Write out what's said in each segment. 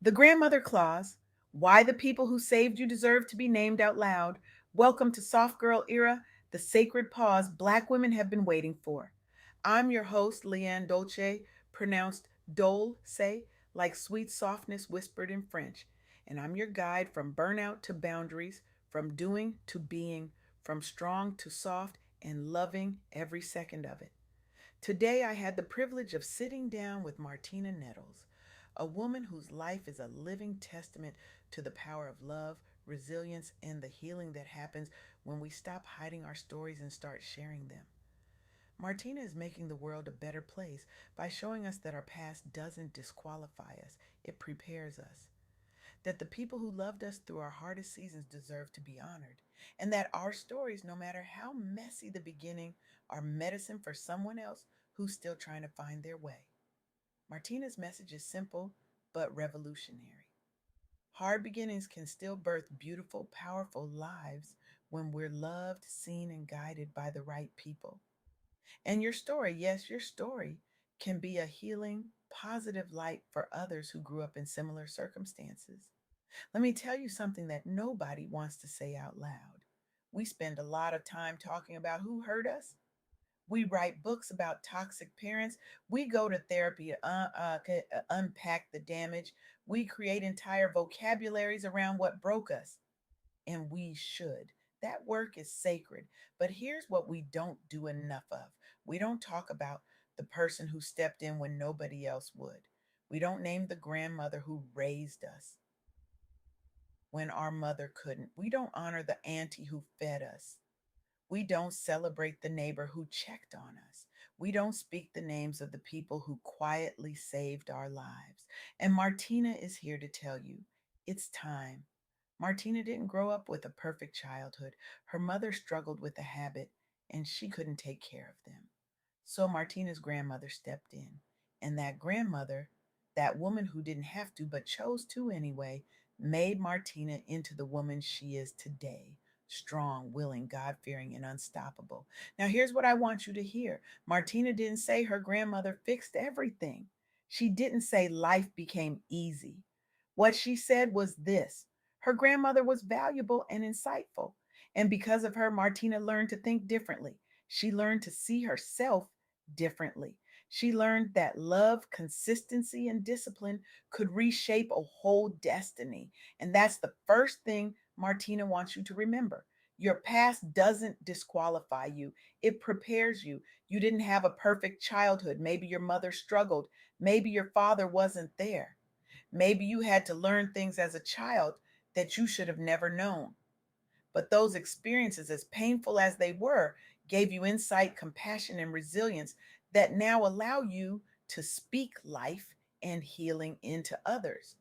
The Grandmother Clause, Why the People Who Saved You Deserve to Be Named Out Loud. Welcome to Soft Girl Era, the sacred pause Black women have been waiting for. I'm your host, LeAnne Dolce, pronounced Dole, say, like sweet softness whispered in French. And I'm your guide from burnout to boundaries, from doing to being, from strong to soft, and loving every second of it. Today, I had the privilege of sitting down with Martina Nettles, a woman whose life is a living testament to the power of love, resilience, and the healing that happens when we stop hiding our stories and start sharing them. Martina is making the world a better place by showing us that our past doesn't disqualify us, it prepares us. That the people who loved us through our hardest seasons deserve to be honored, and that our stories, no matter how messy the beginning, are medicine for someone else who's still trying to find their way. Martina's message is simple but revolutionary. Hard beginnings can still birth beautiful, powerful lives when we're loved, seen, and guided by the right people. And your story, yes, your story, can be a healing, positive light for others who grew up in similar circumstances. Let me tell you something that nobody wants to say out loud. We spend a lot of time talking about who hurt us. We write books about toxic parents. We go to therapy to unpack the damage. We create entire vocabularies around what broke us. And we should. That work is sacred. But here's what we don't do enough of: we don't talk about the person who stepped in when nobody else would. We don't name the grandmother who raised us when our mother couldn't. We don't honor the auntie who fed us. We don't celebrate the neighbor who checked on us. We don't speak the names of the people who quietly saved our lives. And Martina is here to tell you it's time. Martina didn't grow up with a perfect childhood. Her mother struggled with a habit and she couldn't take care of them. So Martina's grandmother stepped in. And that grandmother, that woman who didn't have to but chose to anyway, made Martina into the woman she is today: strong, willing, God fearing, and unstoppable. Now, here's what I want you to hear: Martina didn't say her grandmother fixed everything, she didn't say life became easy. What she said was this: her grandmother was valuable and insightful. And because of her, Martina learned to think differently. She learned to see herself differently. She learned that love, consistency, and discipline could reshape a whole destiny. And that's the first thing Martina wants you to remember. Your past doesn't disqualify you, it prepares you. You didn't have a perfect childhood. Maybe your mother struggled. Maybe your father wasn't there. Maybe you had to learn things as a child that you should have never known. But those experiences, as painful as they were, gave you insight, compassion, and resilience that now allow you to speak life and healing into others.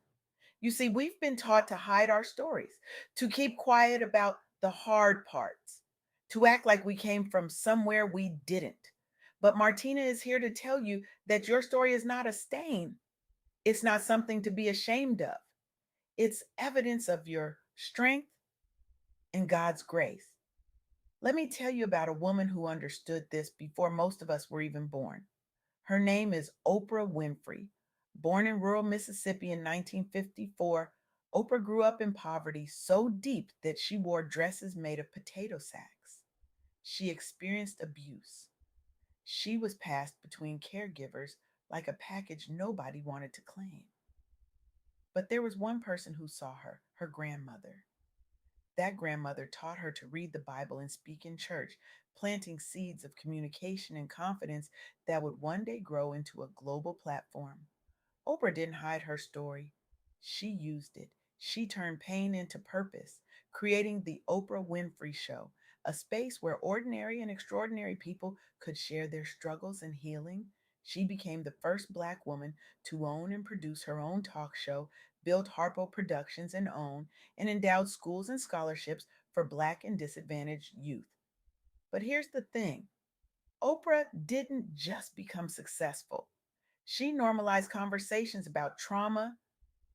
You see, we've been taught to hide our stories, to keep quiet about the hard parts, to act like we came from somewhere we didn't. But Martina is here to tell you that your story is not a stain. It's not something to be ashamed of. It's evidence of your strength and God's grace. Let me tell you about a woman who understood this before most of us were even born. Her name is Oprah Winfrey. Born in rural Mississippi in 1954, Oprah grew up in poverty so deep that she wore dresses made of potato sacks. She experienced abuse. She was passed between caregivers like a package nobody wanted to claim. But there was one person who saw her: her grandmother. That grandmother taught her to read the Bible and speak in church, planting seeds of communication and confidence that would one day grow into a global platform. Oprah didn't hide her story, she used it. She turned pain into purpose, creating The Oprah Winfrey Show, a space where ordinary and extraordinary people could share their struggles and healing. She became the first Black woman to own and produce her own talk show, built Harpo Productions and OWN, and endowed schools and scholarships for Black and disadvantaged youth. But here's the thing: Oprah didn't just become successful. She normalized conversations about trauma,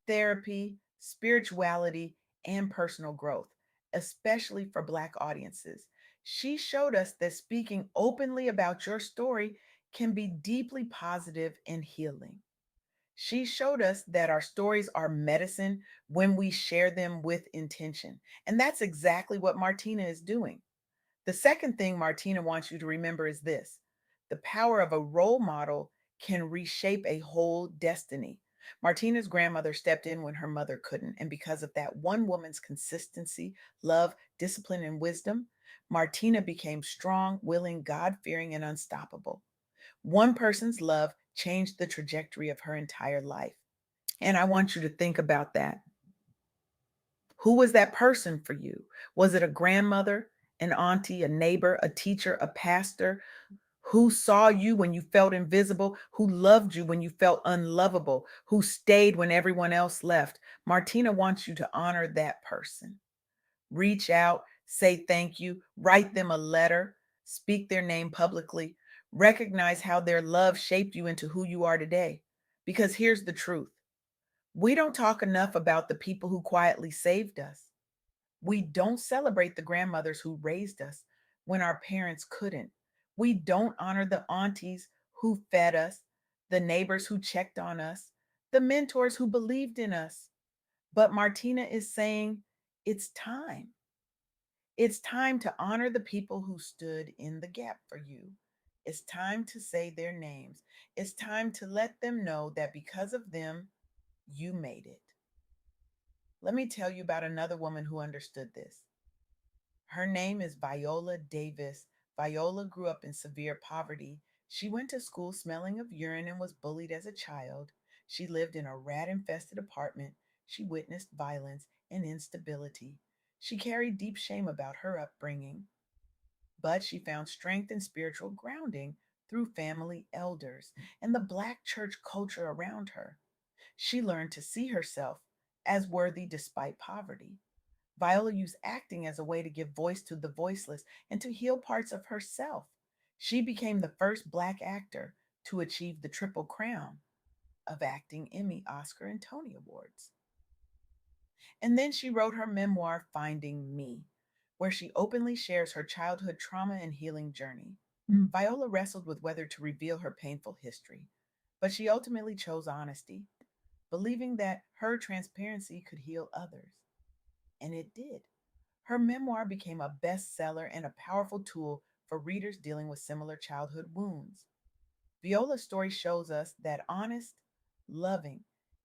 therapy, spirituality, and personal growth, especially for Black audiences. She showed us that speaking openly about your story can be deeply positive and healing. She showed us that our stories are medicine when we share them with intention. And that's exactly what Martina is doing. The second thing Martina wants you to remember is this: the power of a role model can reshape a whole destiny. Martina's grandmother stepped in when her mother couldn't. And because of that one woman's consistency, love, discipline, and wisdom, Martina became strong, willing, God fearing, and unstoppable. One person's love changed the trajectory of her entire life. And I want you to think about that. Who was that person for you? Was it a grandmother, an auntie, a neighbor, a teacher, a pastor? Who saw you when you felt invisible? Who loved you when you felt unlovable? Who stayed when everyone else left? Martina wants you to honor that person. Reach out, say thank you, write them a letter, speak their name publicly, recognize how their love shaped you into who you are today. Because here's the truth: we don't talk enough about the people who quietly saved us. We don't celebrate the grandmothers who raised us when our parents couldn't. We don't honor the aunties who fed us, the neighbors who checked on us, the mentors who believed in us. But Martina is saying it's time. It's time to honor the people who stood in the gap for you. It's time to say their names. It's time to let them know that because of them, you made it. Let me tell you about another woman who understood this. Her name is Viola Davis. Viola grew up in severe poverty. She went to school smelling of urine and was bullied as a child. She lived in a rat infested apartment. She witnessed violence and instability. She carried deep shame about her upbringing, but she found strength and spiritual grounding through family elders and the Black church culture around her. She learned to see herself as worthy despite poverty. Viola used acting as a way to give voice to the voiceless and to heal parts of herself. She became the first Black actor to achieve the Triple Crown of acting: Emmy, Oscar, and Tony Awards. And then she wrote her memoir, Finding Me, where she openly shares her childhood trauma and healing journey. Viola wrestled with whether to reveal her painful history, but she ultimately chose honesty, believing that her transparency could heal others. And it did. Her memoir became a bestseller and a powerful tool for readers dealing with similar childhood wounds. Viola's story shows us that honest, loving,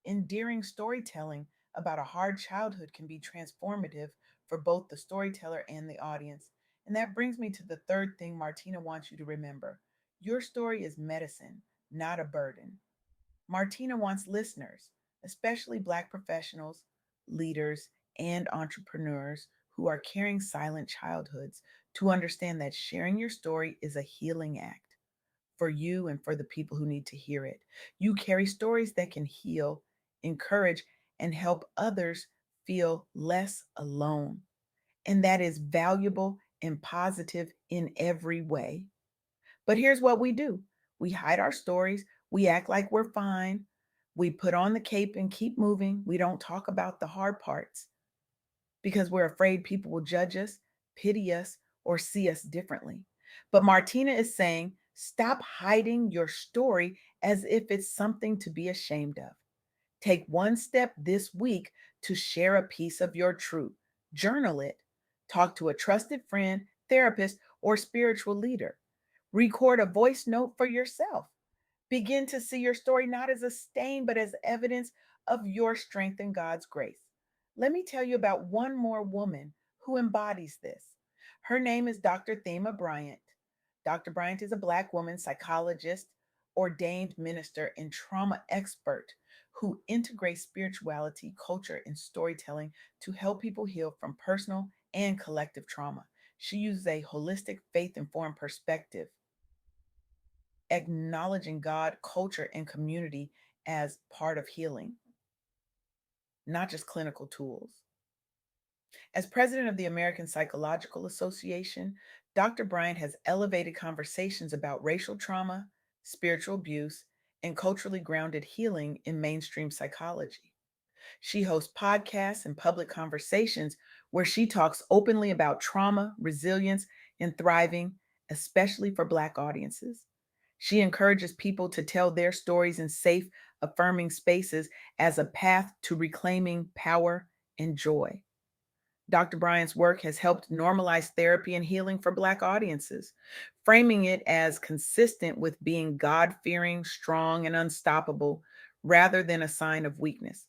endearing storytelling about a hard childhood can be transformative for both the storyteller and the audience. And that brings me to the third thing Martina wants you to remember: your story is medicine, not a burden. Martina wants listeners, especially Black professionals, leaders, and entrepreneurs who are carrying silent childhoods, to understand that sharing your story is a healing act for you and for the people who need to hear it. You carry stories that can heal, encourage, and help others feel less alone. And that is valuable and positive in every way. But here's what we do: we hide our stories, we act like we're fine, we put on the cape and keep moving. We don't talk about the hard parts because we're afraid people will judge us, pity us, or see us differently. But Martina is saying, stop hiding your story as if it's something to be ashamed of. Take one step this week to share a piece of your truth. Journal it. Talk to a trusted friend, therapist, or spiritual leader. Record a voice note for yourself. Begin to see your story not as a stain, but as evidence of your strength and God's grace. Let me tell you about one more woman who embodies this. Her name is Dr. Thema Bryant. Dr. Bryant is a Black woman psychologist, ordained minister, and trauma expert who integrates spirituality, culture, and storytelling to help people heal from personal and collective trauma. She uses a holistic, faith informed perspective, acknowledging God, culture, and community as part of healing, not just clinical tools. As president of the American Psychological Association, Dr. Bryant has elevated conversations about racial trauma, spiritual abuse, and culturally grounded healing in mainstream psychology. She hosts podcasts and public conversations where she talks openly about trauma, resilience, and thriving, especially for Black audiences. She encourages people to tell their stories in safe, affirming spaces as a path to reclaiming power and joy. Dr. Bryant's work has helped normalize therapy and healing for Black audiences, framing it as consistent with being God fearing, strong, and unstoppable rather than a sign of weakness.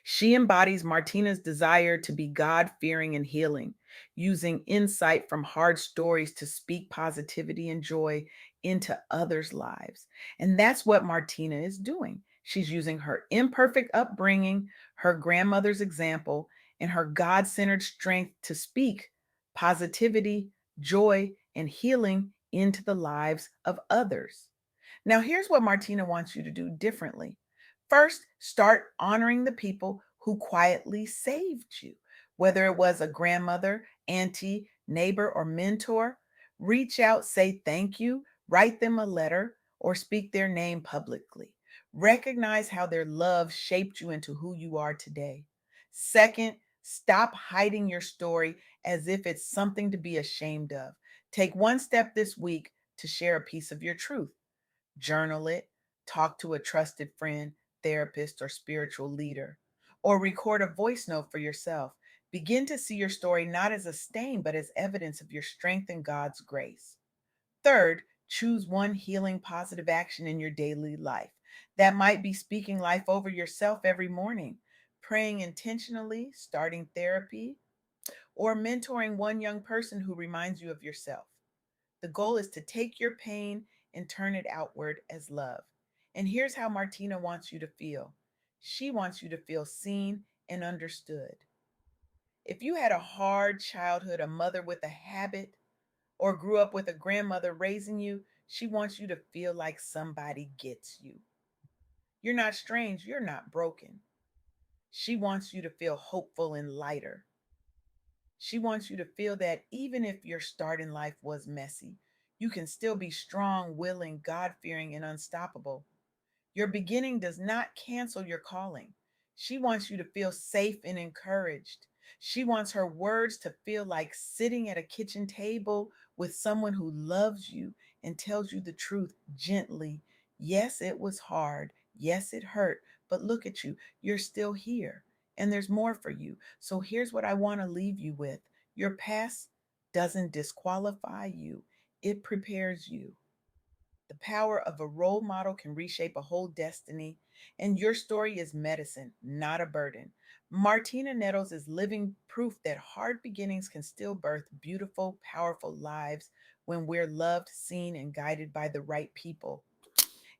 She embodies Martina's desire to be God fearing and healing, using insight from hard stories to speak positivity and joy into others' lives. And that's what Martina is doing. She's using her imperfect upbringing, her grandmother's example, and her God centered strength to speak positivity, joy, and healing into the lives of others. Now, here's what Martina wants you to do differently. First, start honoring the people who quietly saved you, whether it was a grandmother, auntie, neighbor, or mentor. Reach out, say thank you, write them a letter, or speak their name publicly. Recognize how their love shaped you into who you are today. Second, stop hiding your story as if it's something to be ashamed of. Take one step this week to share a piece of your truth. Journal it, talk to a trusted friend, therapist, or spiritual leader, or record a voice note for yourself. Begin to see your story not as a stain, but as evidence of your strength and God's grace. Third, choose one healing positive action in your daily life. That might be speaking life over yourself every morning, praying intentionally, starting therapy, or mentoring one young person who reminds you of yourself. The goal is to take your pain and turn it outward as love. And here's how Martina wants you to feel. She wants you to feel seen and understood. If you had a hard childhood, a mother with a habit, or grew up with a grandmother raising you, she wants you to feel like somebody gets you. You're not strange, you're not broken. She wants you to feel hopeful and lighter. She wants you to feel that even if your start in life was messy, you can still be strong, willing, God fearing, and unstoppable. Your beginning does not cancel your calling. She wants you to feel safe and encouraged. She wants her words to feel like sitting at a kitchen table with someone who loves you and tells you the truth gently. Yes, it was hard. Yes, it hurt. But look at you. You're still here. And there's more for you. So here's what I want to leave you with. Your past doesn't disqualify you, it prepares you. The power of a role model can reshape a whole destiny, and your story is medicine, not a burden. Martina Nettles is living proof that hard beginnings can still birth beautiful, powerful lives when we're loved, seen, and guided by the right people.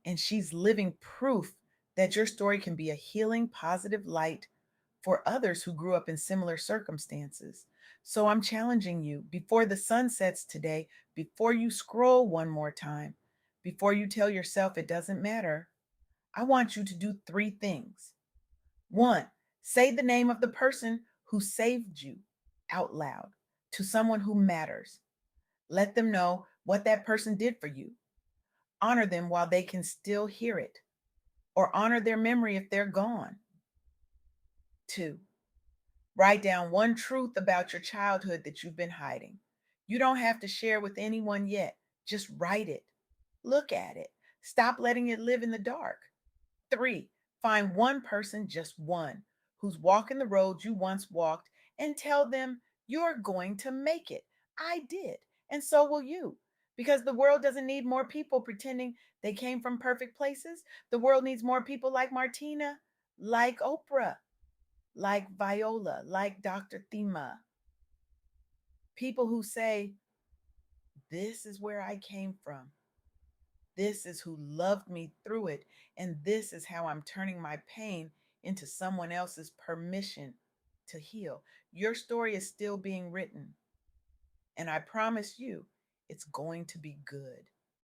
And she's living proof that your story can be a healing, positive light for others who grew up in similar circumstances. So I'm challenging you before the sun sets today, before you scroll one more time, before you tell yourself it doesn't matter, I want you to do three things. One, say the name of the person who saved you out loud to someone who matters. Let them know what that person did for you. Honor them while they can still hear it, or honor their memory if they're gone. Two, write down one truth about your childhood that you've been hiding. You don't have to share with anyone yet. Just write it. Look at it. Stop letting it live in the dark. Three, find one person, just one, who's walking the road you once walked and tell them you're going to make it. I did. And so will you. Because the world doesn't need more people pretending they came from perfect places. The world needs more people like Martina, like Oprah, like Viola, like Dr. Thema. People who say, this is where I came from. This is who loved me through it. And this is how I'm turning my pain into someone else's permission to heal. Your story is still being written. And I promise you, it's going to be good.